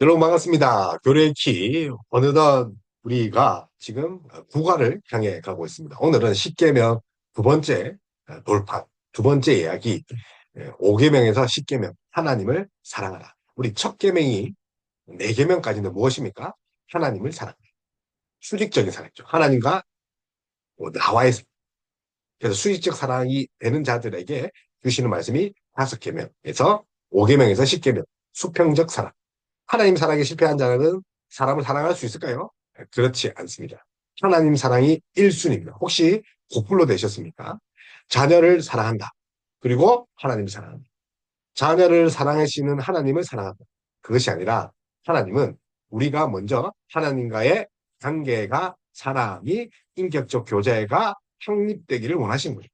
여러분 반갑습니다. 교류의 키. 어느덧 우리가 지금 국가를 향해 가고 있습니다. 오늘은 10계명 두 번째 돌파, 두 번째 이야기, 5계명에서 10계명, 하나님을 사랑하라. 우리 첫 계명이 4계명까지는 무엇입니까? 하나님을 사랑하라. 수직적인 사랑이죠. 하나님과 나와의 사랑. 그래서 수직적 사랑이 되는 자들에게 주시는 말씀이 5계명에서 5계명에서 10계명, 수평적 사랑. 하나님 사랑에 실패한 자는 사람을 사랑할 수 있을까요? 그렇지 않습니다. 하나님 사랑이 1순위입니다. 혹시 고플로 되셨습니까? 자녀를 사랑한다. 그리고 하나님을 사랑한다. 자녀를 사랑하시는 하나님을 사랑한다. 그것이 아니라 하나님은 우리가 먼저 하나님과의 관계가 사람이 인격적 교제가 확립되기를 원하신 거죠.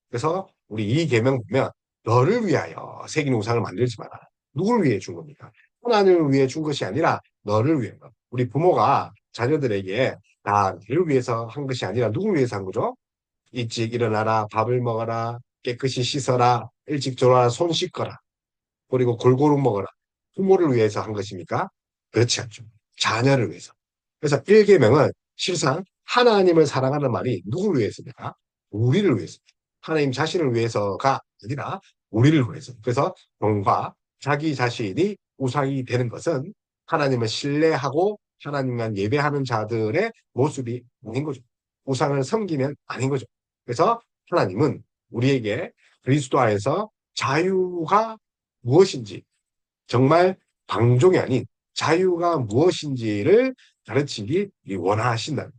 그래서 우리 이 계명 보면 너를 위하여 새긴 우상을 만들지 마라. 누굴 위해 준 겁니까? 하나님을 위해 준 것이 아니라 너를 위해. 우리 부모가 자녀들에게 나를 위해서 한 것이 아니라 누굴 위해서 한 거죠? 일찍 일어나라, 밥을 먹어라, 깨끗이 씻어라, 일찍 졸아라, 손 씻거라, 그리고 골고루 먹어라. 부모를 위해서 한 것입니까? 그렇지 않죠. 자녀를 위해서. 그래서 1계명은 실상 하나님을 사랑하는 말이 누구를 위해서입니까? 우리를 위해서. 하나님 자신을 위해서가 아니라 우리를 위해서. 그래서 본과 자기 자신이 우상이 되는 것은 하나님을 신뢰하고 하나님만 예배하는 자들의 모습이 아닌 거죠. 우상을 섬기면 아닌 거죠. 그래서 하나님은 우리에게 그리스도 안에서 자유가 무엇인지, 정말 방종이 아닌 자유가 무엇인지를 가르치기 원하신다.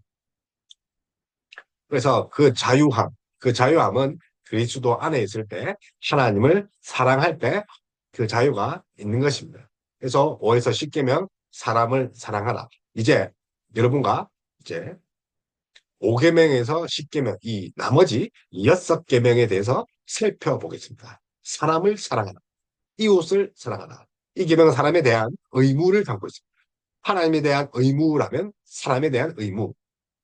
그래서 그 자유함은 그리스도 안에 있을 때 하나님을 사랑할 때 그 자유가 있는 것입니다. 그래서 5에서 10계명 사람을 사랑하라. 이제 여러분과 이제 5계명에서 10계명 이 나머지 6계명에 대해서 살펴보겠습니다. 사람을 사랑하라. 이웃을 사랑하라. 이 계명은 사람에 대한 의무를 담고 있습니다. 하나님에 대한 의무라면 사람에 대한 의무.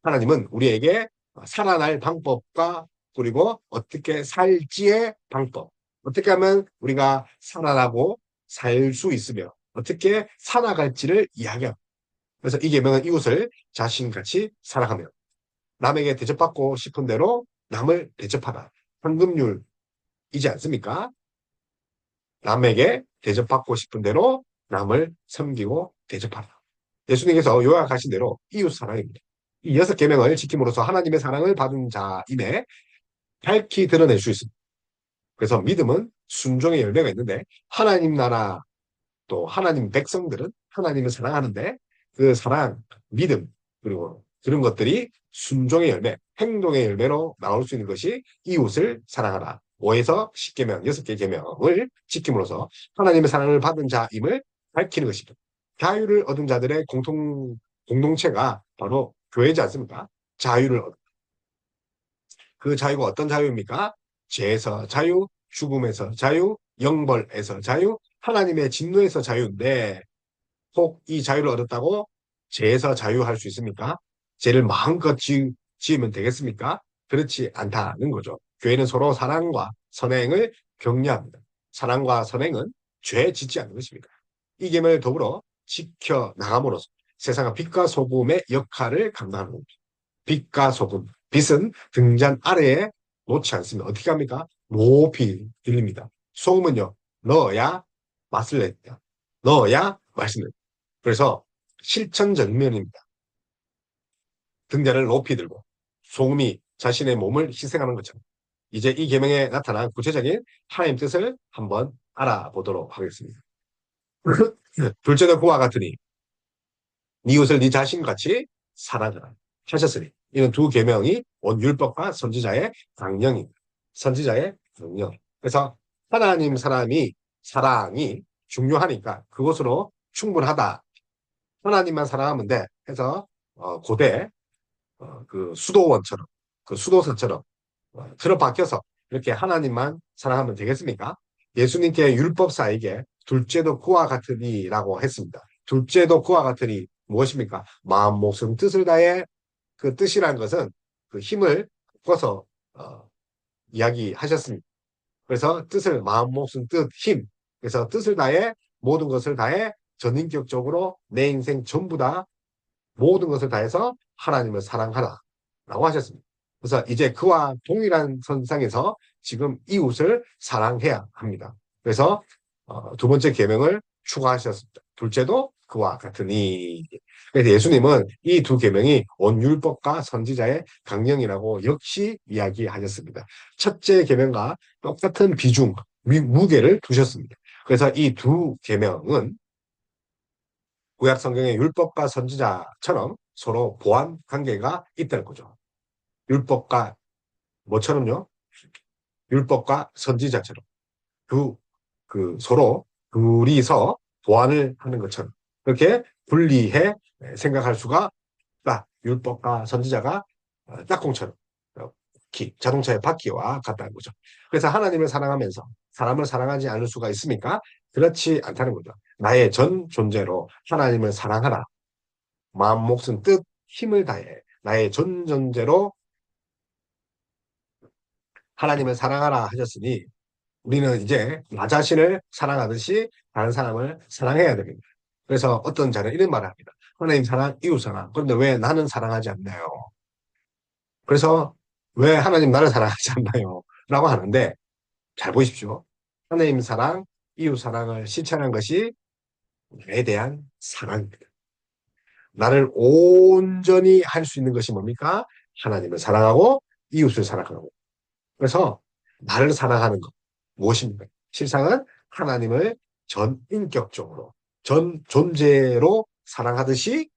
하나님은 우리에게 살아날 방법과 그리고 어떻게 살지의 방법. 어떻게 하면 우리가 살아나고 살 수 있으며 어떻게 살아갈지를 이야기합니다. 그래서 이 계명은 이웃을 자신같이 사랑하며 남에게 대접받고 싶은 대로 남을 대접하라. 황금률이지 않습니까? 남에게 대접받고 싶은 대로 남을 섬기고 대접하라. 예수님께서 요약하신 대로 이웃 사랑입니다. 이 6계명을 지킴으로써 하나님의 사랑을 받은 자임에 밝히 드러낼 수 있습니다. 그래서 믿음은 순종의 열매가 있는데 하나님 나라 또 하나님 백성들은 하나님을 사랑하는데 그 사랑, 믿음 그리고 그런 것들이 순종의 열매, 행동의 열매로 나올 수 있는 것이 이웃을 사랑하라. 5에서 10계명, 6개 계명을 지킴으로써 하나님의 사랑을 받은 자임을 밝히는 것입니다. 자유를 얻은 자들의 공동체가 바로 교회지 않습니까? 자유를 얻. 그 자유가 어떤 자유입니까? 죄에서 자유, 죽음에서 자유, 영벌에서 자유, 하나님의 진노에서 자유인데 혹 이 자유를 얻었다고 죄에서 자유할 수 있습니까? 죄를 마음껏 지으면 되겠습니까? 그렇지 않다는 거죠. 교회는 서로 사랑과 선행을 격려합니다. 사랑과 선행은 죄 짓지 않는 것입니다. 이 계명을 더불어 지켜 나감으로써 세상의 빛과 소금의 역할을 감당하는 겁니다. 빛과 소금. 빛은 등잔 아래에 놓지 않습니다. 어떻게 합니까? 높이 들립니다. 소금은요, 넣어야 맛을 냅니다. 넣어야 맛을 냅니다. 그래서 실천정면입니다. 등잔을 높이 들고 소금이 자신의 몸을 희생하는 것처럼 이제 이 계명에 나타난 구체적인 하나님 뜻을 한번 알아보도록 하겠습니다. 둘째도 그와 같으니 네 이웃을 네 자신같이 사랑하라 하셨으니 이는 두 계명이 온 율법과 선지자의 강령입니다. 선지자의 강령. 그래서 하나님 사랑이 중요하니까 그것으로 충분하다. 하나님만 사랑하면 돼. 해서 고대 그 수도원처럼 그 수도사처럼 틀어박혀서 이렇게 하나님만 사랑하면 되겠습니까? 예수님께 율법사에게 둘째도 그와 같으니라고 했습니다. 둘째도 그와 같으니 무엇입니까? 마음, 목숨, 뜻을 다해 그 뜻이라는 것은 그 힘을 꺾어서 이야기하셨습니다. 그래서 뜻을 마음, 목숨, 뜻, 힘. 그래서 뜻을 다해 모든 것을 다해 전인격적으로 내 인생 전부 다 모든 것을 다해서 하나님을 사랑하라 라고 하셨습니다. 그래서 이제 그와 동일한 선상에서 지금 이웃을 사랑해야 합니다. 그래서 두 번째 계명을 추가하셨습니다. 둘째도 그와 같으니. 그래서 예수님은 이 두 계명이 온 율법과 선지자의 강령이라고 역시 이야기하셨습니다. 첫째 계명과 똑같은 비중, 무게를 두셨습니다. 그래서 이 두 계명은 구약 성경의 율법과 선지자처럼 서로 보완 관계가 있다는 거죠. 율법과 뭐처럼요? 율법과 선지자처럼 그, 서로 둘이서 보완을 하는 것처럼 그렇게 분리해 생각할 수가 없다. 율법과 선지자가 짝꿍처럼 자동차의 바퀴와 같다는 거죠. 그래서 하나님을 사랑하면서 사람을 사랑하지 않을 수가 있습니까? 그렇지 않다는 거죠. 나의 전 존재로 하나님을 사랑하라. 마음, 목숨, 뜻, 힘을 다해 나의 전 존재로 하나님을 사랑하라 하셨으니 우리는 이제 나 자신을 사랑하듯이 다른 사람을 사랑해야 됩니다. 그래서 어떤 자는 이런 말을 합니다. 하나님 사랑, 이웃 사랑. 그런데 왜 나는 사랑하지 않나요? 그래서 왜 하나님 나를 사랑하지 않나요? 라고 하는데 잘 보십시오. 하나님 사랑, 이웃 사랑을 실천한 것이 나에 대한 사랑입니다. 나를 온전히 할 수 있는 것이 뭡니까? 하나님을 사랑하고 이웃을 사랑하고. 그래서 나를 사랑하는 것 무엇입니까? 실상은 하나님을 전 인격적으로 전 존재로 사랑하듯이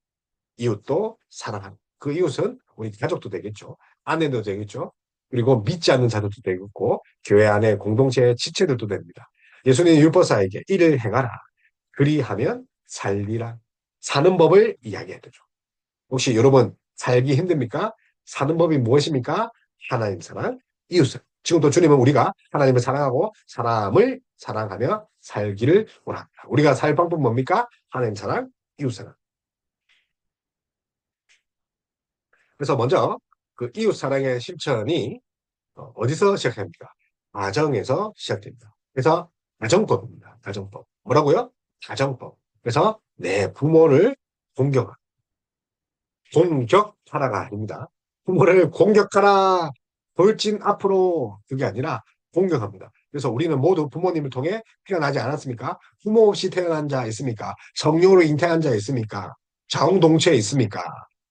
이웃도 사랑하는 그 이웃은 우리 가족도 되겠죠. 아내도 되겠죠. 그리고 믿지 않는 자들도 되겠고 교회 안에 공동체의 지체들도 됩니다. 예수님 율법사에게 이를 행하라. 그리하면 살리라. 사는 법을 이야기해야 되죠. 혹시 여러분 살기 힘듭니까? 사는 법이 무엇입니까? 하나님 사랑, 이웃 사랑. 지금도 주님은 우리가 하나님을 사랑하고 사람을 사랑하며 살기를 원합니다. 우리가 살 방법은 뭡니까? 하나님 사랑, 이웃 사랑. 그래서 먼저 그 이웃 사랑의 실천이 어디서 시작합니까? 가정에서 시작됩니다. 그래서 가정법입니다. 가정법. 뭐라고요? 가정법. 그래서 내 부모를 공경하라. 공격하라가 아닙니다. 부모를 공격하라. 돌진 앞으로 그게 아니라 공격합니다. 그래서 우리는 모두 부모님을 통해 태어나지 않았습니까? 부모 없이 태어난 자 있습니까? 성령으로 잉태한 자 있습니까? 자웅동체 있습니까?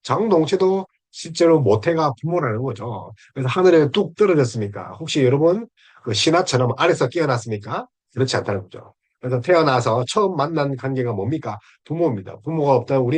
자웅동체도 실제로 모태가 부모라는 거죠. 그래서 하늘에 뚝 떨어졌습니까? 혹시 여러분 그 신화처럼 아래서 깨어났습니까? 그렇지 않다는 거죠. 그래서 태어나서 처음 만난 관계가 뭡니까? 부모입니다. 부모가 없다면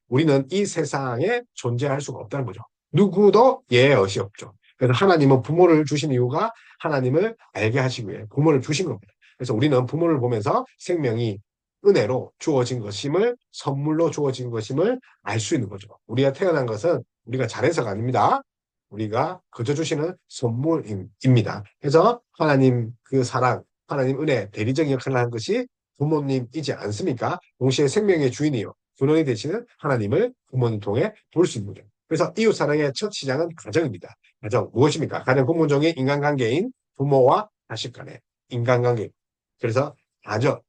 우리는 이 세상에 존재할 수가 없다는 거죠. 누구도 예외없이 없죠. 그래서 하나님은 부모를 주신 이유가 하나님을 알게 하시기 위해 부모를 주신 겁니다. 그래서 우리는 부모를 보면서 생명이 은혜로 주어진 것임을 선물로 주어진 것임을 알 수 있는 거죠. 우리가 태어난 것은 우리가 잘해서가 아닙니다. 우리가 거저 주시는 선물입니다. 그래서 하나님 그 사랑, 하나님 은혜, 대리적 역할을 하는 것이 부모님이지 않습니까? 동시에 생명의 주인이요. 근원이 되시는 하나님을 부모님 통해 볼 수 있는 거죠. 그래서 이웃 사랑의 첫 시작은 가정입니다. 가정 무엇입니까? 가장 근본적인 인간관계인 부모와 자식 간의 인간관계. 그래서 가정,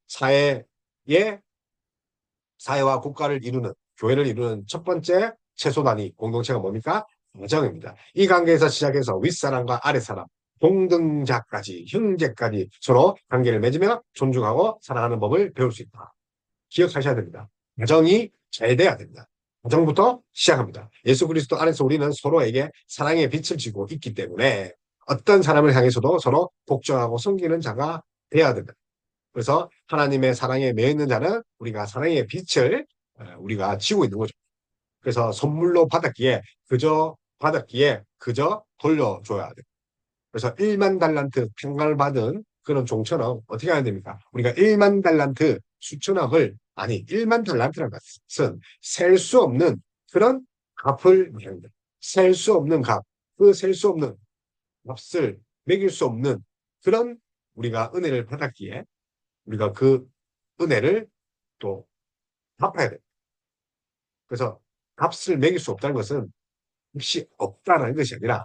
사회의 사회와 국가를 이루는 교회를 이루는 첫 번째 최소 단위 공동체가 뭡니까? 가정입니다. 이 관계에서 시작해서 윗사람과 아랫사람, 동등자까지 형제까지 서로 관계를 맺으며 존중하고 사랑하는 법을 배울 수 있다. 기억하셔야 됩니다. 가정이 잘 돼야 됩니다. 가정부터 시작합니다. 예수 그리스도 안에서 우리는 서로에게 사랑의 빛을 지고 있기 때문에 어떤 사람을 향해서도 서로 복종하고 섬기는 자가 돼야 된다. 그래서 하나님의 사랑에 매여 있는 자는 우리가 사랑의 빛을 우리가 지고 있는 거죠. 그래서 선물로 받았기에 그저 돌려줘야 돼. 그래서 1만 달란트 평강을 받은 그런 종처럼 어떻게 해야 됩니까? 우리가 1만 달란트 수천억을 아니 1만 달란트라는 것은 셀 수 없는 그런 값을 말합니다. 셀 수 없는 값, 그 셀 수 없는 값을 매길 수 없는 그런 우리가 은혜를 받았기에 우리가 그 은혜를 또 갚아야 돼. 그래서 값을 매길 수 없다는 것은 혹시 없다는 것이 아니라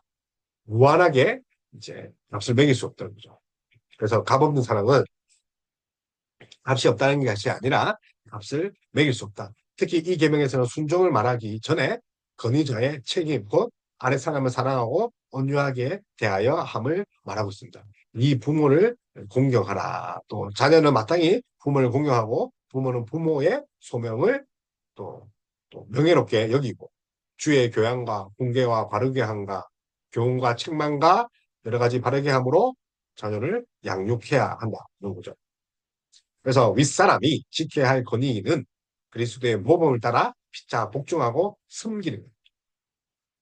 무한하게 이제 값을 매길 수 없다는 거죠. 그래서 값 없는 사랑은 값이 없다는 것이 아니라 값을 매길 수 없다. 특히 이 계명에서는 순종을 말하기 전에 건의자의 책임, 곧 아랫 사람을 사랑하고 온유하게 대하여 함을 말하고 있습니다. 이 부모를 공경하라. 또 자녀는 마땅히 부모를 공경하고 부모는 부모의 소명을 또, 또 명예롭게 여기고 주의 교양과 공계와 바르게 함과 교훈과 책망과 여러 가지 바르게 함으로 자녀를 양육해야 한다는 거죠. 그래서 윗사람이 지켜야 할 권위는 그리스도의 모범을 따라 피차 복종하고 섬기는 거예요.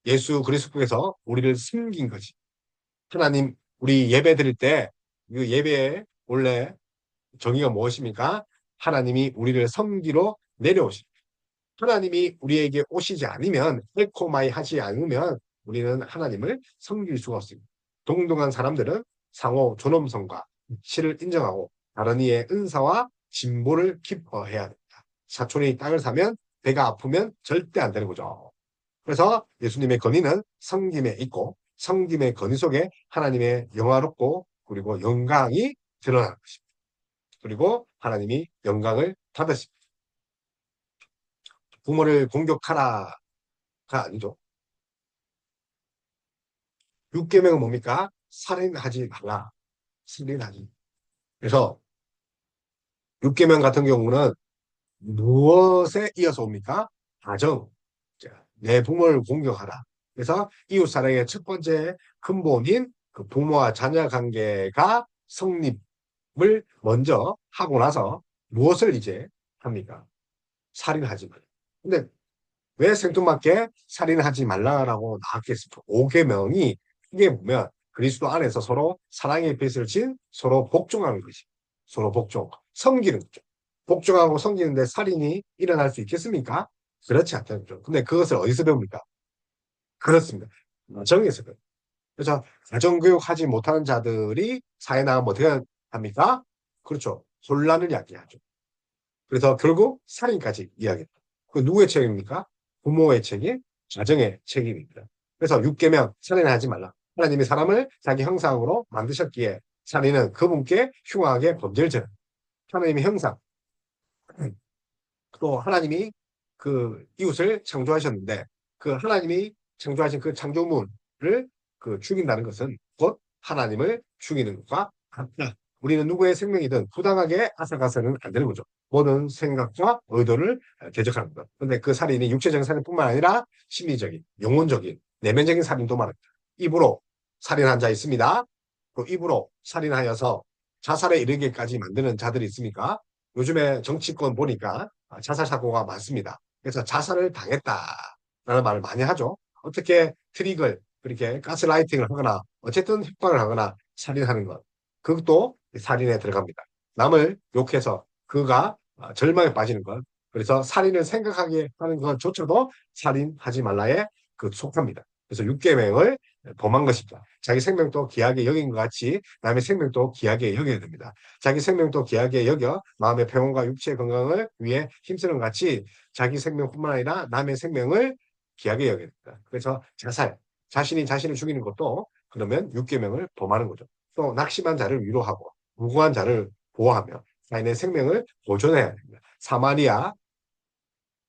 예수 그리스도께서 우리를 섬긴 거지. 하나님, 우리 예배 드릴 때 그 예배의 원래 정의가 무엇입니까? 하나님이 우리를 섬기러 내려오십니다. 하나님이 우리에게 오시지 않으면, 에코마이 하지 않으면 우리는 하나님을 섬길 수가 없습니다. 동등한 사람들은 상호 존엄성과 이치를 인정하고 다른 이의 은사와 진보를 기뻐해야 됩니다. 사촌이 땅을 사면 배가 아프면 절대 안 되는 거죠. 그래서 예수님의 건의는 섬김에 있고 섬김의 건의 속에 하나님의 영화롭고 그리고 영광이 드러나는 것입니다. 그리고 하나님이 영광을 받으십니다. 부모를 공격하라가 아니죠. 6계명은 뭡니까? 살인하지 말라. 살인하지. 그래서 6계명 같은 경우는 무엇에 이어서 옵니까? 가정. 내 부모를 공경하라. 그래서 이웃 사랑의 첫 번째 근본인 그 부모와 자녀 관계가 성립을 먼저 하고 나서 무엇을 이제 합니까? 살인하지 말라. 근데 왜 생뚱맞게 살인하지 말라라고 나왔겠습니까? 5계명이 크게 보면 그리스도 안에서 서로 사랑의 빚을 진 서로 복종하는 것이 서로 복종, 섬기는 거죠. 복종하고 섬기는데 살인이 일어날 수 있겠습니까? 그렇지 않다는 거죠. 근데 그것을 어디서 배웁니까? 그렇습니다. 가정에서 배웁니다. 그래서 가정교육하지 못하는 자들이 사회 나가면 어떻게 합니까? 그렇죠. 혼란을 야기하죠. 그래서 결국 살인까지 이야기합니다. 그 누구의 책임입니까? 부모의 책임, 가정의 책임입니다. 그래서 6계명 살인하지 말라. 하나님이 사람을 자기 형상으로 만드셨기에 살인은 그분께 흉하게 범죄를 저는 하나님의 형상. 또 하나님이 그 이웃을 창조하셨는데 그 하나님이 창조하신 그 창조물을 그 죽인다는 것은 곧 하나님을 죽이는 것과 같다. 우리는 누구의 생명이든 부당하게 앗아가서는 안 되는 거죠. 모든 생각과 의도를 대적하는 것. 근데 그 살인이 육체적인 살인뿐만 아니라 심리적인, 영혼적인, 내면적인 살인도 말합니다. 입으로 살인한 자 있습니다. 또 입으로 살인하여서 자살에 이르기까지 만드는 자들이 있습니까? 요즘에 정치권 보니까 자살 사고가 많습니다. 그래서 자살을 당했다라는 말을 많이 하죠. 어떻게 트릭을 그렇게 가스라이팅을 하거나 어쨌든 협박을 하거나 살인하는 것. 그것도 살인에 들어갑니다. 남을 욕해서 그가 절망에 빠지는 것. 그래서 살인을 생각하게 하는 것조차도 살인하지 말라에 그 속합니다. 그래서 6계명을 범한 것입니다. 자기 생명도 귀하게 여긴 것 같이 남의 생명도 귀하게 여겨야 됩니다. 자기 생명도 귀하게 여겨 마음의 평온과 육체의 건강을 위해 힘쓰는 것 같이 자기 생명뿐만 아니라 남의 생명을 귀하게 여겨야 됩니다. 그래서 자살, 자신이 자신을 죽이는 것도 그러면 6계명을 범하는 거죠. 또 낙심한 자를 위로하고 무고한 자를 보호하며 자신의 생명을 보존해야 됩니다. 사마리아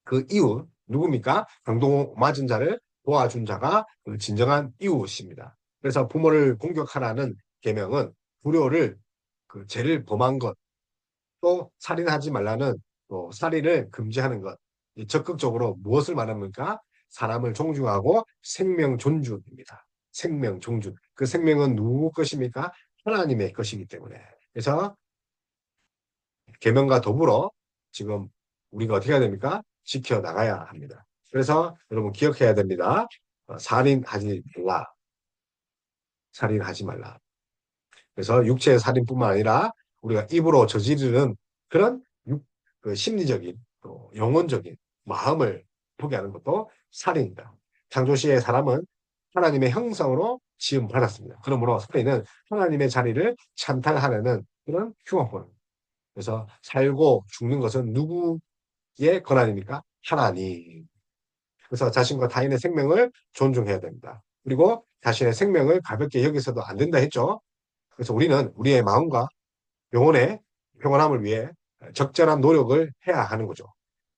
그 이웃 누굽니까? 강도 맞은 자를 도와준 자가 그 진정한 이웃입니다. 그래서 부모를 공격하라는 계명은 불효를 그 죄를 범한 것, 또 살인하지 말라는 또 살인을 금지하는 것, 적극적으로 무엇을 말합니까? 사람을 존중하고 생명 존중입니다. 생명 존중. 그 생명은 누구 것입니까? 하나님의 것이기 때문에. 그래서 계명과 더불어 지금 우리가 어떻게 해야 됩니까? 지켜나가야 합니다. 그래서 여러분 기억해야 됩니다. 살인하지 말라. 살인하지 말라. 그래서 육체의 살인뿐만 아니라 우리가 입으로 저지르는 그런 그 심리적인 또 영혼적인 마음을 포기하는 것도 살인이다. 창조시의 사람은 하나님의 형상으로 지음받았습니다. 그러므로 살인은 하나님의 자리를 찬탈하려는 그런 흉악범. 그래서 살고 죽는 것은 누구의 권한입니까? 하나님. 그래서 자신과 타인의 생명을 존중해야 됩니다. 그리고 자신의 생명을 가볍게 여기서도 안 된다 했죠. 그래서 우리는 우리의 마음과 영혼의 평온함을 위해 적절한 노력을 해야 하는 거죠.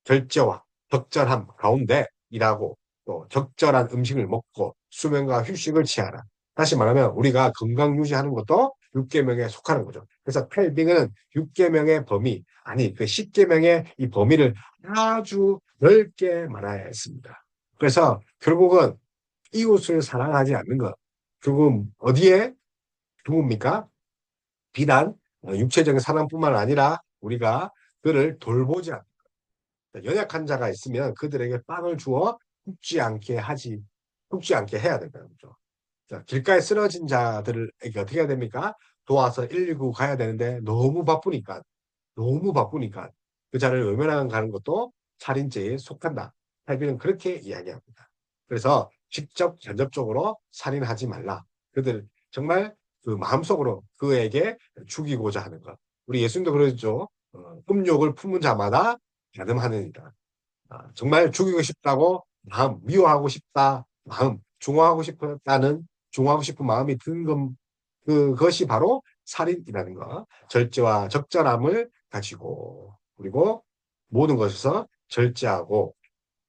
절제와 적절함 가운데 일하고 또 적절한 음식을 먹고 수면과 휴식을 취하라. 다시 말하면 우리가 건강 유지하는 것도 6계명에 속하는 거죠. 그래서 펠빙은 6계명의 범위, 아니 그 10계명의 이 범위를 아주 넓게 말하야 했습니다. 그래서 결국은 이웃을 사랑하지 않는 것. 결국 어디에 두입니까? 비단 육체적인 사랑뿐만 아니라 우리가 그를 돌보지 않는 연약한 자가 있으면 그들에게 빵을 주어 굶지 않게 해야 된다는 거죠. 자, 길가에 쓰러진 자들에게 어떻게 해야 됩니까? 도와서 119 가야 되는데 너무 바쁘니까 그 자를 외면하는 가는 것도 살인죄에 속한다. 탈비는 그렇게 이야기합니다. 그래서 직접 간접적으로 살인하지 말라. 그들 정말 그 마음속으로 그에게 죽이고자 하는 것. 우리 예수님도 그러죠. 음욕을 품은 자마다 가늠하느니라. 정말 죽이고 싶다고 마음, 미워하고 싶다 마음, 중화하고 싶은 마음이 든 것, 그것이 바로 살인이라는 거. 절제와 적절함을 가지고 그리고 모든 것에서 절제하고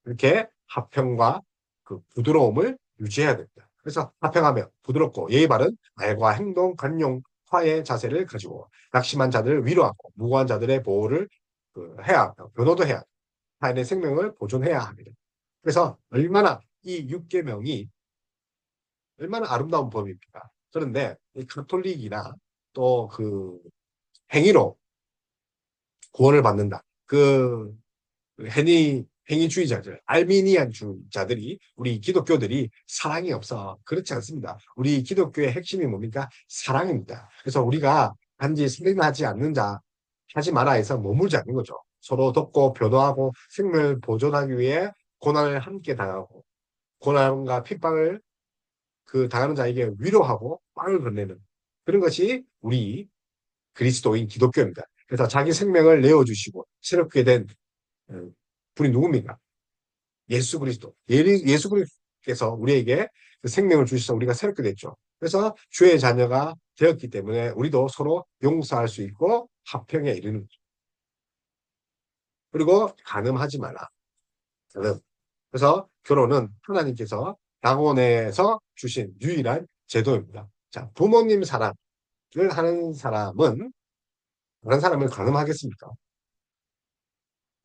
이렇게 화평과 그 부드러움을 유지해야 됩니다. 그래서 화평하며 부드럽고 예의 바른 말과 행동, 관용, 화의 자세를 가지고 낙심한 자들을 위로하고 무고한 자들의 보호를 해야 합니다. 변호도 해야 합니다. 타인의 생명을 보존해야 합니다. 그래서 이 6계명이 얼마나 아름다운 법입니까? 그런데 이 가톨릭이나 또 그 행위로 구원을 받는다. 행위주의자들, 알미니안주의자들이 우리 기독교들이 사랑이 없어. 그렇지 않습니다. 우리 기독교의 핵심이 뭡니까? 사랑입니다. 그래서 우리가 단지 살인하지 않는 자, 하지 마라 해서 머물지 않는 거죠. 서로 돕고 변호하고 생명을 보존하기 위해 고난을 함께 당하고 고난과 핍박을 당하는 자에게 위로하고 빵을 건네는 그런 것이 우리 그리스도인 기독교입니다. 그래서 자기 생명을 내어주시고 새롭게 된 분이 누굽니까? 예수 그리스도. 예수 그리스도께서 우리에게 그 생명을 주셔서 우리가 새롭게 됐죠. 그래서 주의 자녀가 되었기 때문에 우리도 서로 용서할 수 있고 화평에 이르는 거죠. 그리고 간음하지 마라. 간음. 그래서 결혼은 하나님께서 낙원에서 주신 유일한 제도입니다. 자, 부모님 사랑을 하는 사람은 다른 사람을 간음하겠습니까?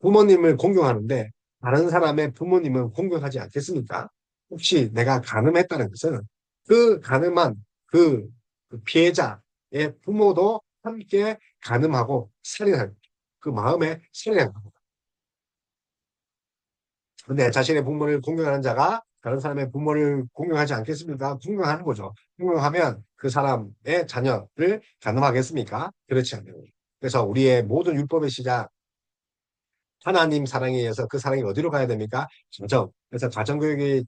부모님을 공경하는데 다른 사람의 부모님은 공경하지 않겠습니까? 혹시 내가 간음했다는 것은 그 간음한 그, 그 피해자의 부모도 함께 간음하고 살인한 그 마음에 살인한 겁니다. 근데 자신의 부모를 공경하는 자가 다른 사람의 부모를 공경하지 않겠습니까? 공경하는 거죠. 공경하면 그 사람의 자녀를 간음하겠습니까? 그렇지 않는 거죠. 그래서 우리의 모든 율법의 시작, 하나님 사랑에 의해서 그 사랑이 어디로 가야 됩니까? 가정. 그래서 가정교육이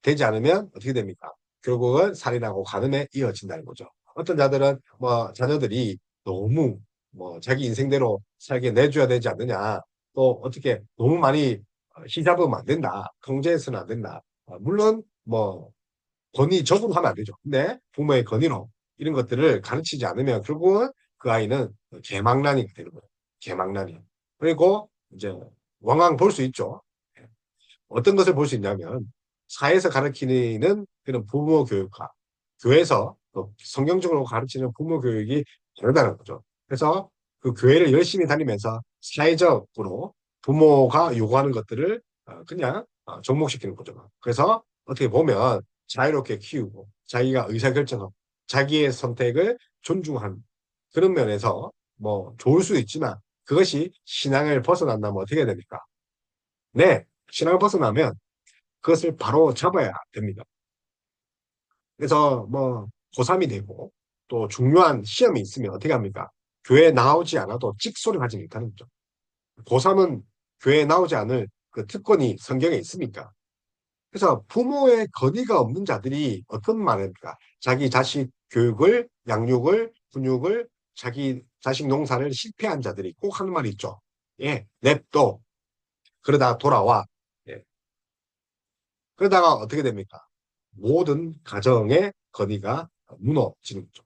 되지 않으면 어떻게 됩니까? 결국은 살인하고 간음에 이어진다는 거죠. 어떤 자들은 뭐 자녀들이 너무 뭐 자기 인생대로 살게 내줘야 되지 않느냐. 또 어떻게 너무 많이 휘잡으면 안 된다. 통제해서는 안 된다. 물론 뭐 권위적으로 하면 안 되죠. 근데 부모의 권위로 이런 것들을 가르치지 않으면 결국은 그 아이는 개망난이 되는 거예요. 개망난이. 그리고 이제 왕왕 볼 수 있죠. 어떤 것을 볼 수 있냐면 사회에서 가르치는 그런 부모 교육과 교회에서 성경적으로 가르치는 부모 교육이 다르다는 거죠. 그래서 그 교회를 열심히 다니면서 사회적으로 부모가 요구하는 것들을 그냥 접목시키는 거죠. 그래서 어떻게 보면 자유롭게 키우고 자기가 의사결정하고 자기의 선택을 존중하는 그런 면에서 뭐 좋을 수도 있지만 그것이 신앙을 벗어난다면 어떻게 됩니까? 네, 신앙을 벗어나면 그것을 바로 잡아야 됩니다. 그래서 뭐 고3이 되고 또 중요한 시험이 있으면 어떻게 합니까? 교회에 나오지 않아도 찍소리 하지 못하는 거죠. 고3은 교회에 나오지 않을 그 특권이 성경에 있습니까? 그래서 부모의 권위가 없는 자들이 어떤 말입니까? 자기 자식 교육을, 양육을, 훈육을, 자기 자식 농사를 실패한 자들이 꼭 하는 말이 있죠. 예, 냅둬. 그러다가 돌아와. 예. 그러다가 어떻게 됩니까? 모든 가정의 건의가 무너지는 거죠.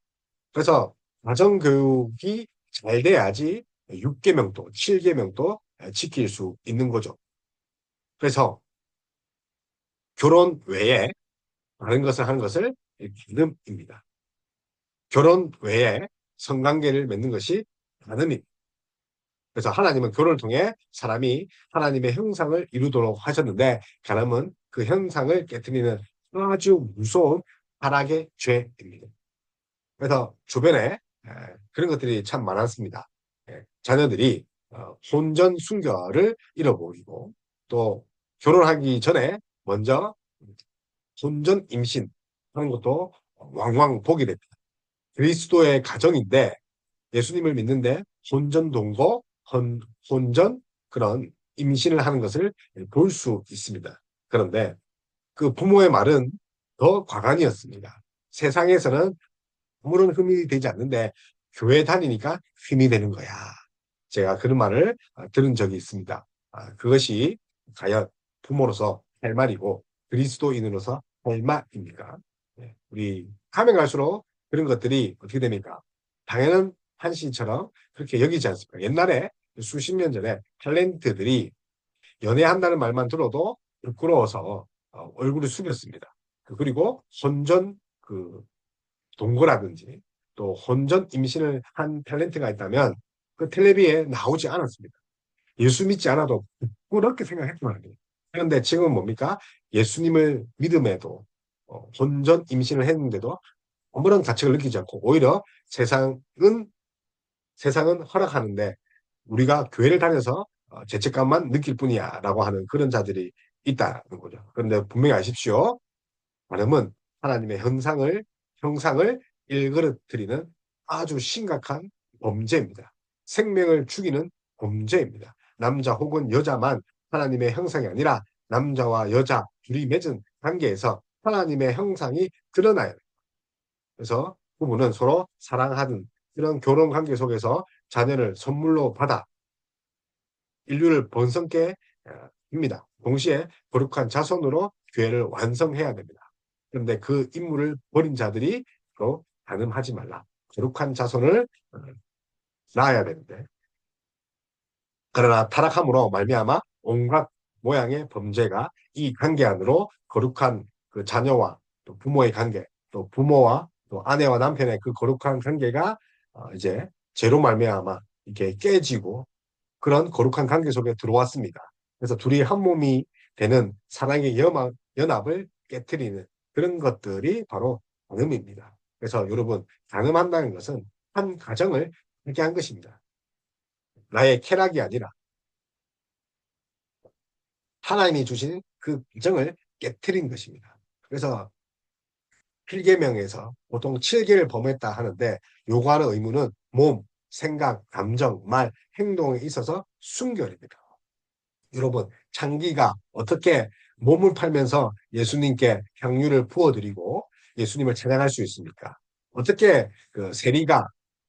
그래서 가정교육이 잘 돼야지 6계명도, 7계명도 지킬 수 있는 거죠. 그래서 결혼 외에 다른 것을 하는 것을 간음입니다. 결혼 외에 성관계를 맺는 것이 간음입니다. 그래서 하나님은 결혼을 통해 사람이 하나님의 형상을 이루도록 하셨는데 간음은 그 형상을 깨뜨리는 아주 무서운 타락의 죄입니다. 그래서 주변에 그런 것들이 참 많았습니다. 자녀들이 혼전 순결을 잃어버리고 또 결혼하기 전에 먼저 혼전 임신하는 것도 왕왕 보게 됩니다. 그리스도의 가정인데 예수님을 믿는데 혼전 동거, 혼전 그런 임신을 하는 것을 볼 수 있습니다. 그런데 그 부모의 말은 더 과간이었습니다. 세상에서는 아무런 흠이 되지 않는데 교회 다니니까 흠이 되는 거야. 제가 그런 말을 들은 적이 있습니다. 그것이 과연 부모로서 할 말이고 그리스도인으로서 할 말입니까? 네, 우리 가면 갈수록 그런 것들이 어떻게 됩니까? 당연한 한시처럼 그렇게 여기지 않습니까? 옛날에 수십 년 전에 탤런트들이 연애한다는 말만 들어도 부끄러워서 얼굴을 숙였습니다. 그리고 혼전 그 동거라든지 또 혼전 임신을 한 탤런트가 있다면 그 텔레비에 나오지 않았습니다. 예수 믿지 않아도 부끄럽게 생각했단 말이에요. 그런데 지금은 뭡니까? 예수님을 믿음에도 혼전 임신을 했는데도 아무런 가책을 느끼지 않고 오히려 세상은 허락하는데 우리가 교회를 다녀서 죄책감만 느낄 뿐이야 라고 하는 그런 자들이 있다는 거죠. 그런데 분명히 아십시오. 말음은 하나님의 형상을 일그러뜨리는 아주 심각한 범죄입니다. 생명을 죽이는 범죄입니다. 남자 혹은 여자만 하나님의 형상이 아니라 남자와 여자 둘이 맺은 관계에서 하나님의 형상이 드러나요. 그래서 부부는 서로 사랑하는 이런 결혼 관계 속에서 자녀를 선물로 받아 인류를 번성케 합니다. 동시에 거룩한 자손으로 교회를 완성해야 됩니다. 그런데 그 임무를 버린 자들이 또 간음하지 말라. 거룩한 자손을 낳아야 되는데 그러나 타락함으로 말미암아 온갖 모양의 범죄가 이 관계 안으로 거룩한 그 자녀와 또 부모의 관계, 또 부모와 또 아내와 남편의 그 거룩한 관계가 이제 죄로 말미암아 이렇게 깨지고 그런 거룩한 관계 속에 들어왔습니다. 그래서 둘이 한 몸이 되는 사랑의 연합을 깨뜨리는 그런 것들이 바로 간음입니다. 그래서 여러분 간음한다는 것은 한 가정을 파괴한 것입니다. 나의 쾌락이 아니라 하나님이 주신 그 가정을 깨뜨린 것입니다. 그래서 7계명에서 보통 7계를 범했다 하는데 요구하는 의무는 몸, 생각, 감정, 말, 행동에 있어서 순결입니다. 여러분, 창기가 어떻게 몸을 팔면서 예수님께 향유를 부어드리고 예수님을 찬양할 수 있습니까? 어떻게 그 세리가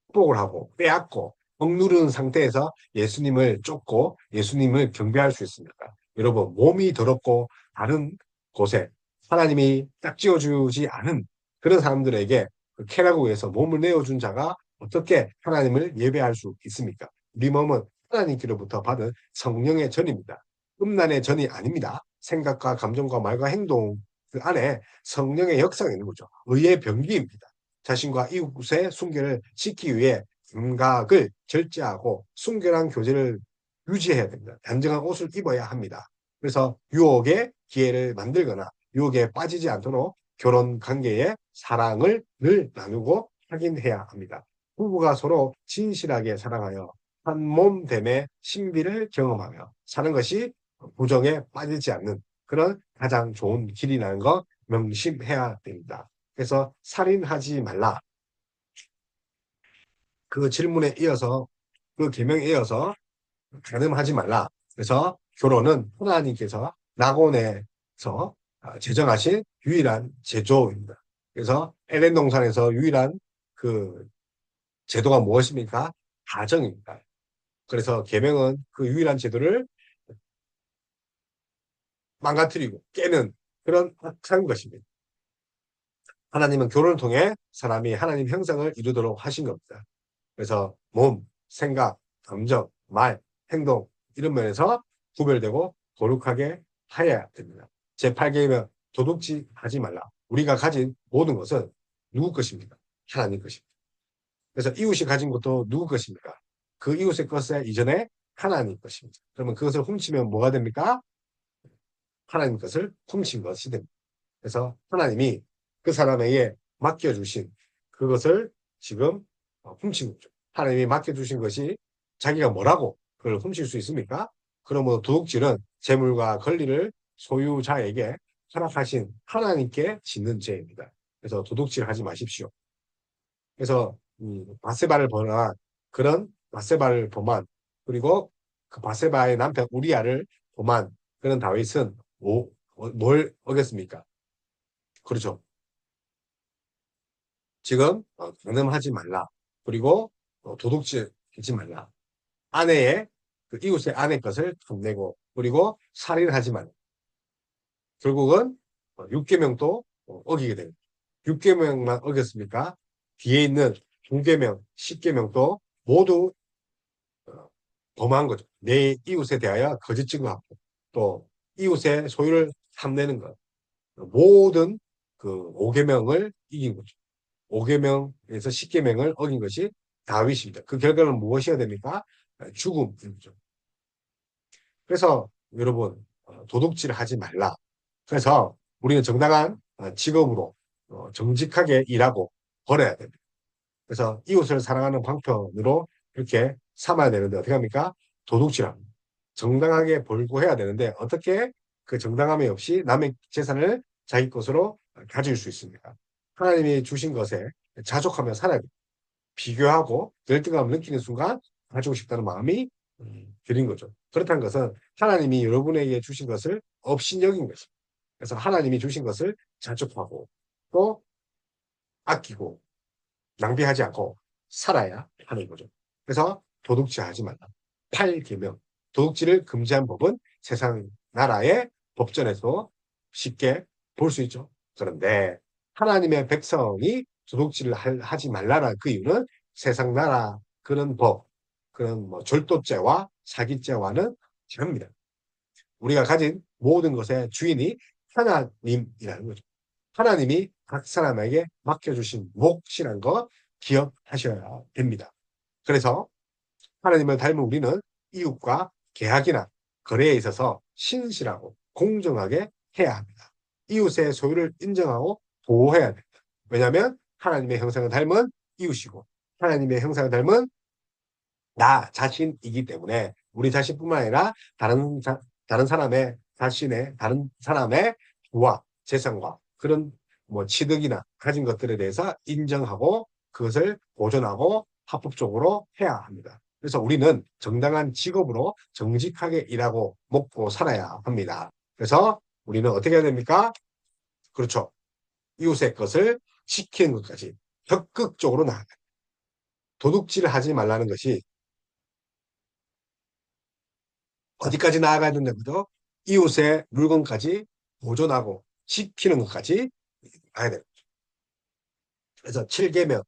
축복을 하고 빼앗고 억누르는 상태에서 예수님을 쫓고 예수님을 경배할 수 있습니까? 여러분, 몸이 더럽고 다른 곳에 하나님이 딱 지어주지 않은 그런 사람들에게 그 쾌락을 위해서 몸을 내어준 자가 어떻게 하나님을 예배할 수 있습니까? 우리 몸은 하나님께로부터 받은 성령의 전입니다. 음란의 전이 아닙니다. 생각과 감정과 말과 행동 그 안에 성령의 역사가 있는 거죠. 의의 병기입니다. 자신과 이웃의 순결을 지키기 위해 감각을 절제하고 순결한 교제를 유지해야 됩니다. 단정한 옷을 입어야 합니다. 그래서 유혹의 기회를 만들거나 유혹에 빠지지 않도록 결혼 관계에 사랑을 늘 나누고 확인해야 합니다. 부부가 서로 진실하게 사랑하여 한 몸됨의 신비를 경험하며 사는 것이 부정에 빠지지 않는 그런 가장 좋은 길이라는 거 명심해야 됩니다. 그래서 살인하지 말라. 그 질문에 이어서 그 계명에 이어서 간음하지 말라. 그래서 결혼은 하나님께서 낙원에서 제정하신 유일한 제조입니다. 그래서 에덴 동산에서 유일한 그 제도가 무엇입니까? 가정입니다. 그래서 계명은 그 유일한 제도를 망가뜨리고 깨는 그런 악한 것입니다. 하나님은 결혼을 통해 사람이 하나님 형상을 이루도록 하신 겁니다. 그래서 몸, 생각, 감정, 말, 행동 이런 면에서 구별되고 거룩하게 하여야 됩니다. 제8계명은 도둑질하지 말라. 우리가 가진 모든 것은 누구 것입니까? 하나님 것입니다. 그래서 이웃이 가진 것도 누구 것입니까? 그 이웃의 것에 이전에 하나님 것입니다. 그러면 그것을 훔치면 뭐가 됩니까? 하나님 것을 훔친 것이 됩니다. 그래서 하나님이 그 사람에게 맡겨주신 그것을 지금 훔친 거죠. 하나님이 맡겨주신 것이 자기가 뭐라고 그걸 훔칠 수 있습니까? 그러면 도둑질은 재물과 권리를 소유자에게 허락하신 하나님께 짓는 죄입니다. 그래서 도둑질 하지 마십시오. 그래서 바세바를 범한 그런 바세바를 범한 그리고 그 바세바의 남편 우리아를 범한 그런 다윗은 뭘 어겼습니까? 그렇죠. 지금 강남하지 말라. 그리고 도둑질하지 말라. 아내의 그 이웃의 아내 것을 탐내고 그리고 살인하지 말라. 결국은 6계명도 어기게 됩니다. 6계명만 어겼습니까? 뒤에 있는 9계명, 10계명도 모두 범한 거죠. 내 이웃에 대하여 거짓 증거하고 또 이웃의 소유를 탐내는 것. 모든 그 5계명을 이긴 거죠. 5계명에서 10계명을 어긴 것이 다윗입니다. 그 결과는 무엇이어야 됩니까? 죽음이죠. 그래서 여러분 도둑질 하지 말라. 그래서 우리는 정당한 직업으로 정직하게 일하고 벌어야 됩니다. 그래서 이웃을 사랑하는 방편으로 이렇게 삼아야 되는데 어떻게 합니까? 도둑질합니다. 정당하게 벌고 해야 되는데 어떻게 그 정당함이 없이 남의 재산을 자기 것으로 가질 수 있습니까? 하나님이 주신 것에 자족하며 살아야 됩니다. 비교하고 열등감을 느끼는 순간 가지고 싶다는 마음이 들인 거죠. 그렇다는 것은 하나님이 여러분에게 주신 것을 업신여긴 것입니다. 그래서 하나님이 주신 것을 자족하고 또 아끼고 낭비하지 않고 살아야 하는 거죠. 그래서 도둑질하지 말라. 8계명. 도둑질을 금지한 법은 세상 나라의 법전에서 쉽게 볼 수 있죠. 그런데 하나님의 백성이 도둑질을 하지 말라는 그 이유는 세상 나라 그런 법, 그런 뭐 절도죄와 사기죄와는 다릅니다. 우리가 가진 모든 것의 주인이 하나님이라는 거죠. 하나님이 각 사람에게 맡겨주신 몫이라는 거 기억하셔야 됩니다. 그래서 하나님을 닮은 우리는 이웃과 계약이나 거래에 있어서 신실하고 공정하게 해야 합니다. 이웃의 소유를 인정하고 보호해야 됩니다. 왜냐하면 하나님의 형상을 닮은 이웃이고 하나님의 형상을 닮은 나 자신이기 때문에 우리 자신뿐만 아니라 다른 사람의 자신의 다른 사람의 부와 재산과 그런 뭐 취득이나 가진 것들에 대해서 인정하고 그것을 보존하고 합법적으로 해야 합니다. 그래서 우리는 정당한 직업으로 정직하게 일하고 먹고 살아야 합니다. 그래서 우리는 어떻게 해야 됩니까? 그렇죠. 이웃의 것을 지키는 것까지 적극적으로 나아가요. 도둑질을 하지 말라는 것이 어디까지 나아가야 된다고요? 이웃의 물건까지 보존하고 지키는 것까지 가야 됩니다. 그래서 7계명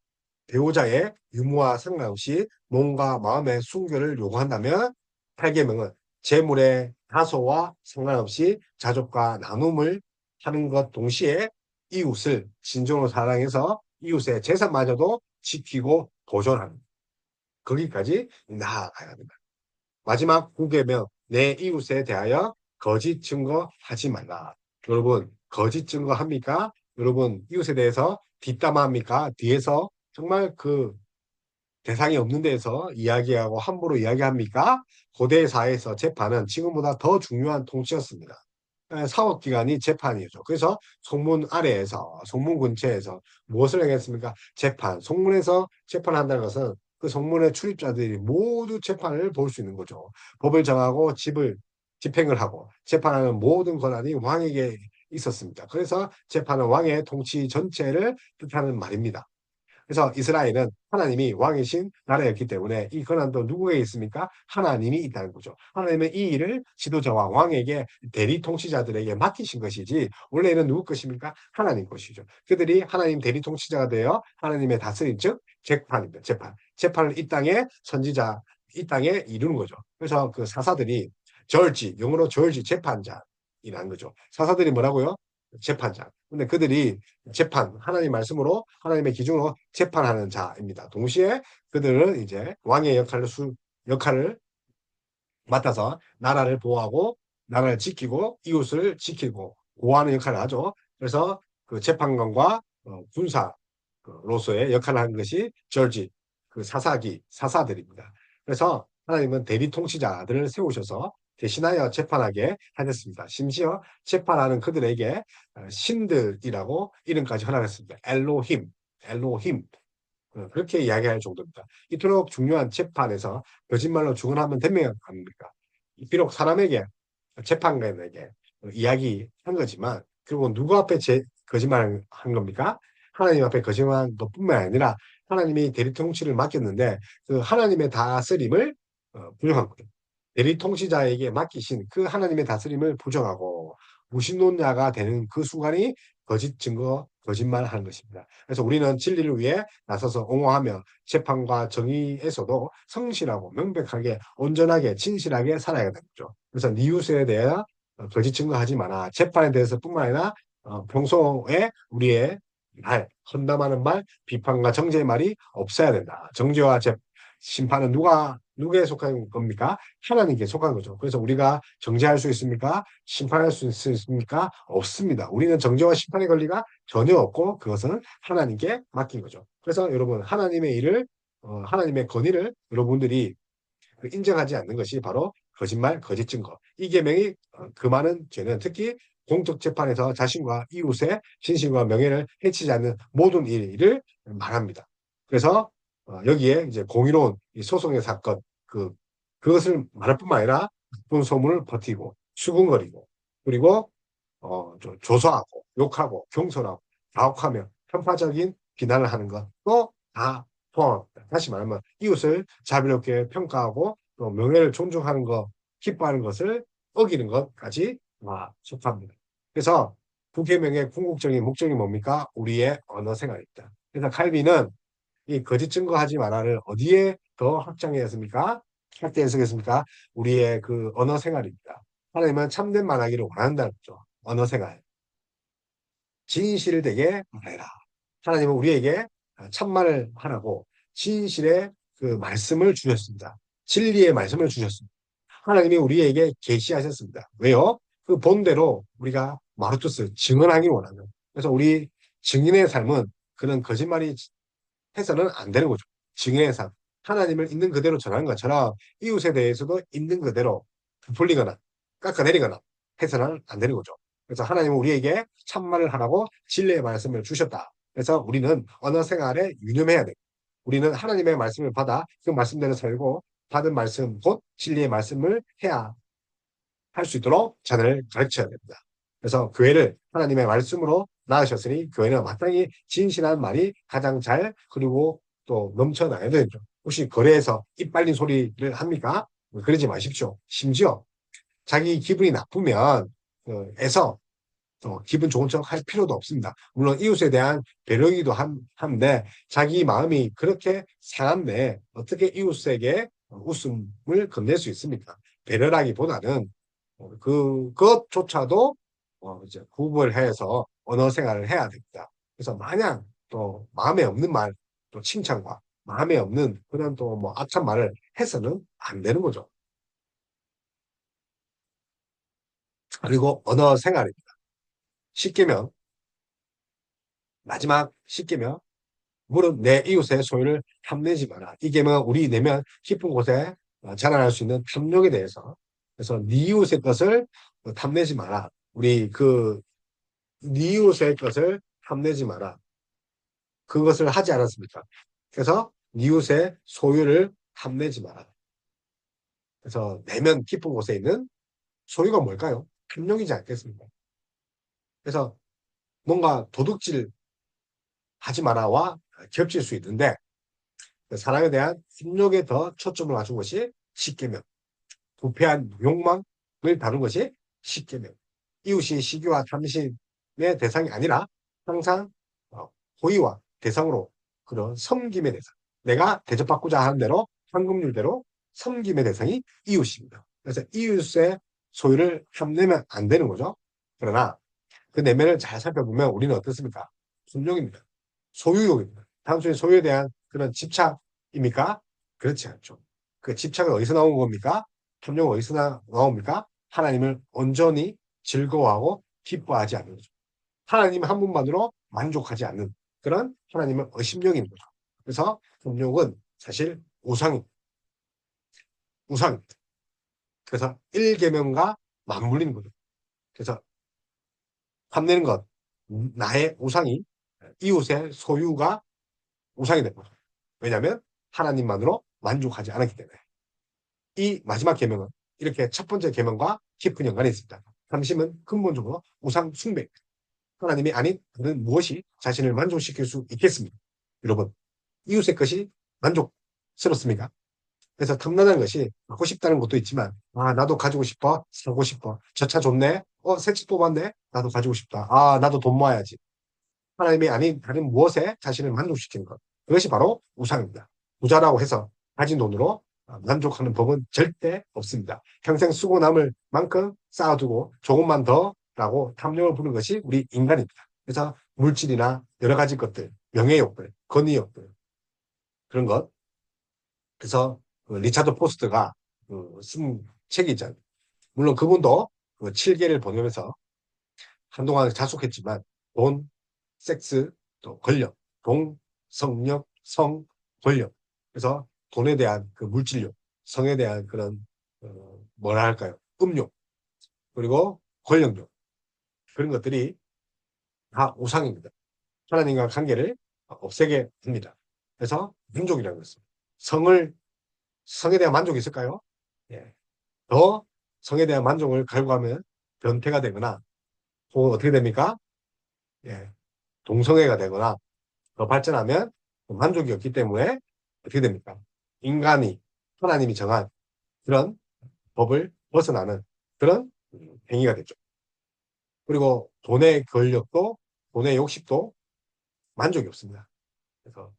배우자의 유무와 상관없이 몸과 마음의 순결을 요구한다면 8계명은 재물의 다소와 상관없이 자족과 나눔을 하는 것 동시에 이웃을 진정으로 사랑해서 이웃의 재산마저도 지키고 보존하는 거기까지 나아가야 합니다. 마지막 9계명 내 이웃에 대하여 거짓 증거하지 말라. 여러분 거짓 증거합니까? 여러분 이웃에 대해서 뒷담화합니까? 뒤에서 정말 그 대상이 없는 데서 이야기하고 함부로 이야기합니까? 고대 사회에서 재판은 지금보다 더 중요한 통치였습니다. 사법기관이 재판이죠. 그래서 송문 아래에서 송문 근처에서 무엇을 행했습니까? 재판. 송문에서 재판한다는 것은 그 송문의 출입자들이 모두 재판을 볼 수 있는 거죠. 법을 정하고 집행을 하고 재판하는 모든 권한이 왕에게 있었습니다. 그래서 재판은 왕의 통치 전체를 뜻하는 말입니다. 그래서 이스라엘은 하나님이 왕이신 나라였기 때문에 이 권한도 누구에게 있습니까? 하나님이 있다는 거죠. 하나님은 이 일을 지도자와 왕에게 대리 통치자들에게 맡기신 것이지 원래는 누구 것입니까? 하나님 것이죠. 그들이 하나님 대리 통치자가 되어 하나님의 다스림 즉 재판입니다. 재판을 이 땅에 선지자 이 땅에 이루는 거죠. 그래서 그 사사들이 저지, 영어로 저지 재판자이라는 거죠. 사사들이 뭐라고요? 재판자. 근데 그들이 재판, 하나님 말씀으로 하나님의 기준으로 재판하는 자입니다. 동시에 그들은 이제 왕의 역할을 맡아서 나라를 보호하고 나라를 지키고 이웃을 지키고 보호하는 역할을 하죠. 그래서 그 재판관과 군사로서의 역할을 하는 것이 저지, 그 사사들입니다. 그래서 하나님은 대리 통치자들을 세우셔서 대신하여 재판하게 하셨습니다. 심지어 재판하는 그들에게 신들이라고 이름까지 허락했습니다. 엘로힘. 그렇게 이야기할 정도입니다. 이토록 중요한 재판에서 거짓말로 주관하면 되면 합니까? 비록 사람에게, 재판관에게 이야기한 거지만, 결국은 누구 앞에 거짓말을 한 겁니까? 하나님 앞에 거짓말한 것뿐만 아니라 하나님이 대리통치를 맡겼는데 그 하나님의 다스림을 부정한 거예요. 대리통치자에게 맡기신 그 하나님의 다스림을 부정하고 무신론자가 되는 그 순간이 거짓 증거, 거짓말 하는 것입니다. 그래서 우리는 진리를 위해 나서서 옹호하며 재판과 정의에서도 성실하고 명백하게 온전하게 진실하게 살아야 되죠. 그래서 이웃에 대해 거짓 증거하지 마라. 재판에 대해서뿐만 아니라 평소에 우리의 헌담하는 말, 비판과 정죄의 말이 없어야 된다. 정죄와 심판은 누구에 속한 겁니까? 하나님께 속한 거죠. 그래서 우리가 정죄할 수 있습니까? 심판할 수 있습니까? 없습니다. 우리는 정죄와 심판의 권리가 전혀 없고 그것은 하나님께 맡긴 거죠. 그래서 여러분 하나님의 일을 하나님의 권위를 여러분들이 인정하지 않는 것이 바로 거짓말, 거짓 증거. 이 계명이 그 많은 죄는 특히 공적 재판에서 자신과 이웃의 신신과 명예를 해치지 않는 모든 일을 말합니다. 그래서 여기에 이제 공의로운 소송의 사건 그것을 말할 뿐만 아니라 나쁜 소문을 버티고 수군거리고 그리고 조소하고 욕하고 경솔하고 가혹하며 편파적인 비난을 하는 것도 다 포함합니다. 다시 말하면 이웃을 자비롭게 평가하고 또 명예를 존중하는 것, 기뻐하는 것을 어기는 것까지 다 속합니다. 그래서 부계명의 궁극적인 목적이 뭡니까? 우리의 언어 생활입니다. 그래서 칼빈은 이 거짓 증거하지 마라를 어디에 더 확장했습니까? 확대해석했습니까? 우리의 그 언어 생활입니다. 하나님은 참된 말하기를 원한다는 거죠. 언어 생활. 진실되게 말해라. 하나님은 우리에게 참말을 하라고 진실의 그 말씀을 주셨습니다. 진리의 말씀을 주셨습니다. 하나님이 우리에게 계시하셨습니다. 왜요? 그 본대로 우리가 마루투스 증언하기를 원하는. 그래서 우리 증인의 삶은 그런 거짓말이 해서는 안 되는 거죠. 증인의 삶. 하나님을 있는 그대로 전하는 것처럼 이웃에 대해서도 있는 그대로 부풀리거나 깎아내리거나 해서는 안 되는 거죠. 그래서 하나님은 우리에게 참말을 하라고 진리의 말씀을 주셨다. 그래서 우리는 언어 생활에 유념해야 돼요. 우리는 하나님의 말씀을 받아 그 말씀대로 살고 받은 말씀 곧 진리의 말씀을 해야 할 수 있도록 자들을 가르쳐야 됩니다. 그래서 교회를 하나님의 말씀으로 낳으셨으니 교회는 마땅히 진실한 말이 가장 잘 그리고 또 넘쳐나야 되죠. 혹시 거래에서 입 빨린 소리를 합니까? 그러지 마십시오. 심지어 자기 기분이 나쁘면 애서 기분 좋은 척 할 필요도 없습니다. 물론 이웃에 대한 배려이기도 한데 자기 마음이 그렇게 상한데 어떻게 이웃에게 웃음을 건넬 수 있습니까? 배려라기보다는 그것조차도 이제 구분을 해서 언어 생활을 해야 됩니다. 그래서 마냥 또 마음에 없는 말, 또 칭찬과 마음에 없는 그런 또 뭐 악한 말을 해서는 안 되는 거죠. 그리고 언어 생활입니다. 쉽게면 마지막 쉽게면 무릇 내 이웃의 소유를 탐내지 마라. 이게면 우리 내면 깊은 곳에 자라날 수 있는 탐욕에 대해서 그래서 네 이웃의 것을 탐내지 마라. 우리 네 이웃의 것을 탐내지 마라. 그것을 하지 않았습니까? 그래서 네 이웃의 소유를 탐내지 마라. 그래서 내면 깊은 곳에 있는 소유가 뭘까요? 탐욕이지 않겠습니까? 그래서 뭔가 도둑질 하지 마라와 겹칠 수 있는데 사랑에 대한 탐욕에 더 초점을 맞춘 것이 십계명. 부패한 욕망을 다룬 것이 십계명. 이웃이 시기와 탐심의 대상이 아니라 항상 호의와 대상으로 그런 섬김의 대상. 내가 대접받고자 하는 대로 황금률대로 섬김의 대상이 이웃입니다. 그래서 이웃의 소유를 탐내면 안 되는 거죠. 그러나 그 내면을 잘 살펴보면 우리는 어떻습니까? 순종입니다. 소유욕입니다. 단순히 소유에 대한 그런 집착입니까? 그렇지 않죠. 그 집착은 어디서 나온 겁니까? 탐욕은 어디서 나옵니까? 하나님을 온전히 즐거워하고 기뻐하지 않는 거죠. 하나님 한 분만으로 만족하지 않는 그런 하나님을 의심령인 거죠. 그래서 탐욕은 사실 우상입니다. 그래서 1계명과 맞물리는 거죠. 그래서 탐내는 것, 나의 우상이 이웃의 소유가 우상이 된 거죠. 왜냐하면 하나님만으로 만족하지 않았기 때문에. 이 마지막 계명은 이렇게 첫 번째 계명과 깊은 연관이 있습니다. 삼심은 근본적으로 우상 숭배. 하나님이 아닌 다른 무엇이 자신을 만족시킬 수 있겠습니까? 여러분, 이웃의 것이 만족스럽습니까? 그래서 탐나는 것이 갖고 싶다는 것도 있지만, 아, 나도 가지고 싶어, 사고 싶어. 저 차 좋네, 새 차 뽑았네, 나도 가지고 싶다. 아, 나도 돈 모아야지. 하나님이 아닌 다른 무엇에 자신을 만족시키는 것. 그것이 바로 우상입니다. 부자라고 해서 가진 돈으로 만족하는 법은 절대 없습니다. 평생 쓰고 남을 만큼 쌓아두고 조금만 더라고 탐욕을 부는 것이 우리 인간입니다. 그래서 물질이나 여러 가지 것들, 명예욕들, 권위욕들, 그런 것. 그래서 그 리차드 포스트가 쓴 책이 있잖아요. 물론 그분도 그 7개를 보내면서 한동안 자숙했지만 돈, 섹스, 또 권력, 돈, 성력, 성, 권력. 그래서 돈에 대한 그 물질욕, 성에 대한 그런 뭐라 할까요? 음욕, 그리고 권력욕. 그런 것들이 다 우상입니다. 하나님과 관계를 없애게 됩니다. 그래서 민족이라는 것입니다. 성에 대한 만족이 있을까요? 예. 더 성에 대한 만족을 갈구하면 변태가 되거나 혹은 어떻게 됩니까? 예. 동성애가 되거나 더 발전하면 만족이 없기 때문에 어떻게 됩니까? 인간이 하나님이 정한 그런 법을 벗어나는 그런 행위가 되죠. 그리고 돈의 권력도 돈의 욕심도 만족이 없습니다. 그래서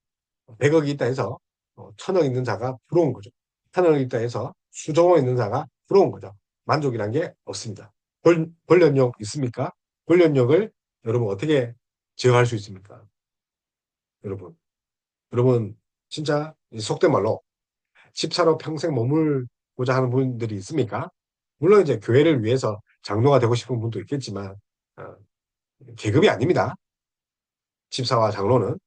100억이 있다 해서 1000억 있는 자가 부러운 거죠. 1000억 있다 해서 수조억 있는 자가 부러운 거죠. 만족이란 게 없습니다. 권력욕 있습니까? 권력욕을 여러분 어떻게 제어할 수 있습니까? 여러분 진짜 속된 말로 집사로 평생 머물고자 하는 분들이 있습니까? 물론 이제 교회를 위해서 장로가 되고 싶은 분도 있겠지만 어, 계급이 아닙니다. 집사와 장로는.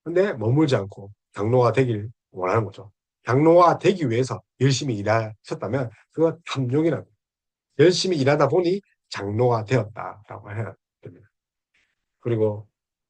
근데 머물지 않고 장로가 되길 원하는 거죠. 장로가 되기 위해서 열심히 일하셨다면 그거 탐욕이라고. 열심히 일하다 보니 장로가 되었다라고 해야 됩니다. 그리고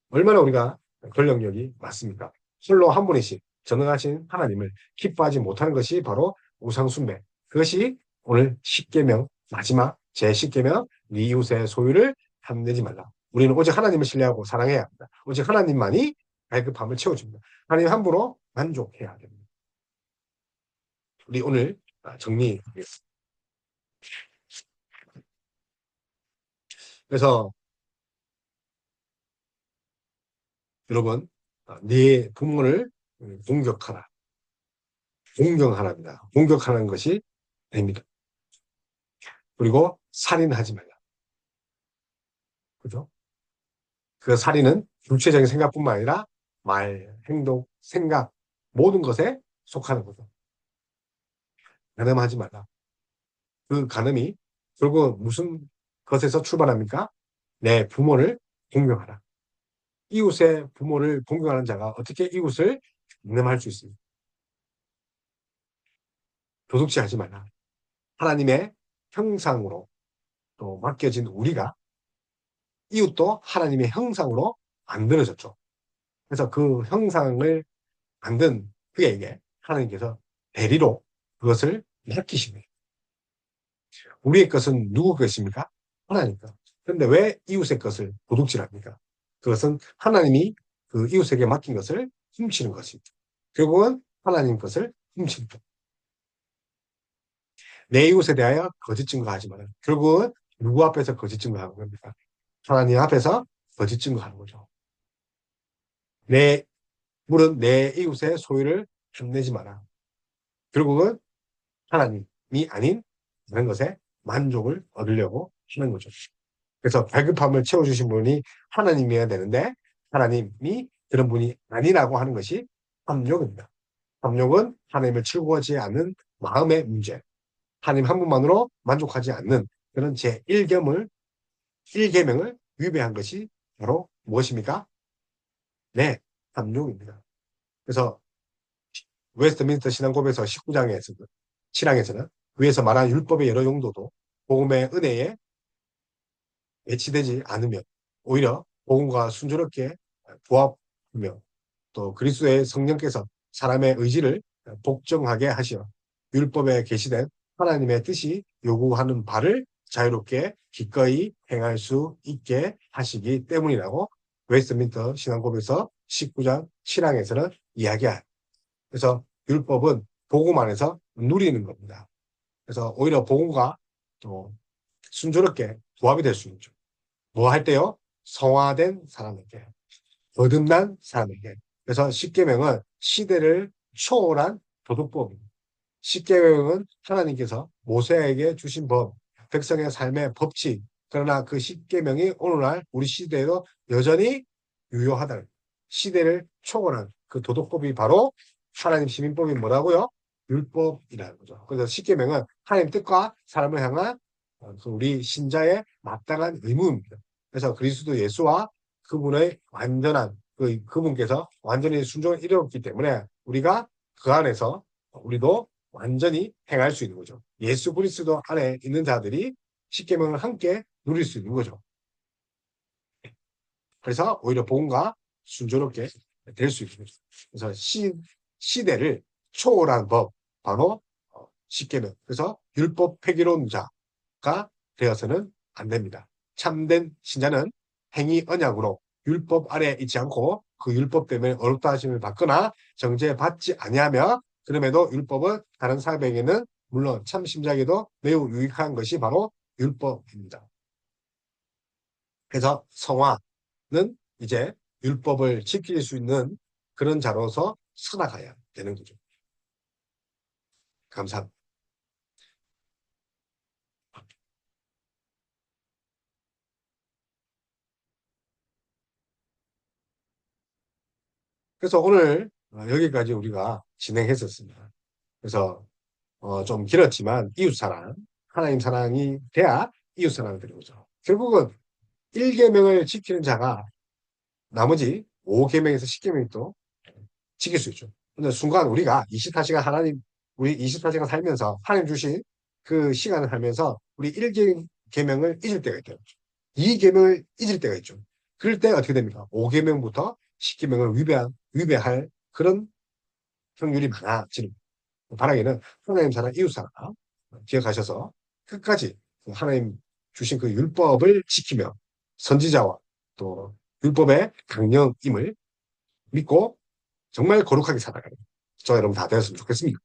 얼마나 우리가 권력력이 많습니까? 홀로 한 분이씩 전능하신 하나님을 기뻐하지 못하는 것이 바로 우상숭배. 그것이 오늘 10계명 마지막 제10계명 네 이웃의 소유를 탐내지 말라. 우리는 오직 하나님을 신뢰하고 사랑해야 합니다. 오직 하나님만이 갈급함을 채워줍니다. 하나님 함부로 만족해야 됩니다. 우리 오늘 정리하겠습니다. 그래서 여러분 네 부모를 공격하라. 공경하랍니다. 공격하는 것이 됩니다. 그리고 살인하지 말라. 그죠? 그 살인은 육체적인 생각뿐만 아니라 말, 행동, 생각 모든 것에 속하는 거죠. 간음하지 말라. 그 간음이 결국 무슨 것에서 출발합니까? 내 부모를 공경하라. 이웃의 부모를 공경하는 자가 어떻게 이웃을 간음할 수 있습니까? 도둑질 하지 말라. 하나님의 형상으로 또 맡겨진 우리가 이웃도 하나님의 형상으로 만들어졌죠. 그래서 그 형상을 만든 그에게 하나님께서 대리로 그것을 맡기십니다. 우리의 것은 누구 것입니까? 하나님 것. 그런데 왜 이웃의 것을 도둑질합니까? 그것은 하나님이 그 이웃에게 맡긴 것을 훔치는 것입니다. 결국은 하나님 것을 훔치는 것. 내 이웃에 대하여 거짓 증거하지 마라. 결국은 누구 앞에서 거짓 증거하는 겁니까? 하나님 앞에서 거짓 증거하는 거죠. 내 물은 내 이웃의 소유를 탐내지 마라. 결국은 하나님이 아닌 다른 것에 만족을 얻으려고 하는 거죠. 그래서 갈급함을 채워주신 분이 하나님이어야 되는데 하나님이 그런 분이 아니라고 하는 것이 탐욕입니다. 탐욕은 하나님을 즐거워하지 않는 마음의 문제, 하나님 한 분만으로 만족하지 않는 그런 일계명을 위배한 것이 바로 무엇입니까? 네, 탐욕입니다. 그래서 웨스트민스터 신앙고백에서 19장에서 7항에서는 위에서 말한 율법의 여러 용도도 복음의 은혜에 배치되지 않으며 오히려 복음과 순조롭게 부합하며 또 그리스도의 성령께서 사람의 의지를 복종하게 하시어 율법에 게시된 하나님의 뜻이 요구하는 바를 자유롭게 기꺼이 행할 수 있게 하시기 때문이라고 웨스트민스터 신앙고백에서 19장 7항에서는 이야기합니다. 그래서 율법은 복음 안에서 누리는 겁니다. 그래서 오히려 복음과 또 순조롭게 부합이 될 수 있죠. 뭐 할 때요? 성화된 사람에게, 거듭난 사람에게. 그래서 십계명은 시대를 초월한 도덕법입니다. 십계명은 하나님께서 모세에게 주신 법, 백성의 삶의 법칙. 그러나 그 십계명이 오늘날 우리 시대에도 여전히 유효하다는 시대를 초월한 그 도덕법이 바로 하나님 시민법이 뭐라고요? 율법이라는 거죠. 그래서 십계명은 하나님 뜻과 사람을 향한 우리 신자의 마땅한 의무입니다. 그래서 그리스도 예수와 그분의 완전한 그분께서 완전히 순종을 이루었기 때문에 우리가 그 안에서 우리도 완전히 행할 수 있는 거죠. 예수 그리스도 안에 있는 자들이 십계명을 함께 누릴 수 있는 거죠. 그래서 오히려 복음과 순조롭게 될 수 있는 거죠. 그래서 시대를 초월한 법 바로 십계명. 그래서 율법 폐기론자가 되어서는 안 됩니다. 참된 신자는 행위 언약으로 율법 아래에 있지 않고 그 율법 때문에 어렵다 하심을 받거나 정죄받지 아니하며 그럼에도 율법은 다른 사람에게는 물론 참 심자에게도 매우 유익한 것이 바로 율법입니다. 그래서 성화는 이제 율법을 지킬 수 있는 그런 자로서 살아가야 되는 거죠. 감사합니다. 그래서 오늘 여기까지 우리가 진행했었습니다. 그래서 좀 길었지만 이웃사랑, 하나님 사랑이 돼야 이웃사랑을 드리는 거죠. 결국은 1계명을 지키는 자가 나머지 5계명에서 10계명이 또 지킬 수 있죠. 근데 순간 우리가 24시간 우리 24시간 살면서 하나님 주신 그 시간을 살면서 우리 1계명을 잊을 때가 있대요. 2계명을 잊을 때가 있죠. 그럴 때 어떻게 됩니까? 5계명부터 10계명을 위배할 그런 확률이 많아지는 바라기는 하나님 사랑, 이웃 사랑 기억하셔서 끝까지 하나님 주신 그 율법을 지키며 선지자와 또 율법의 강령임을 믿고 정말 거룩하게 살아가는 저 여러분 다 되었으면 좋겠습니다.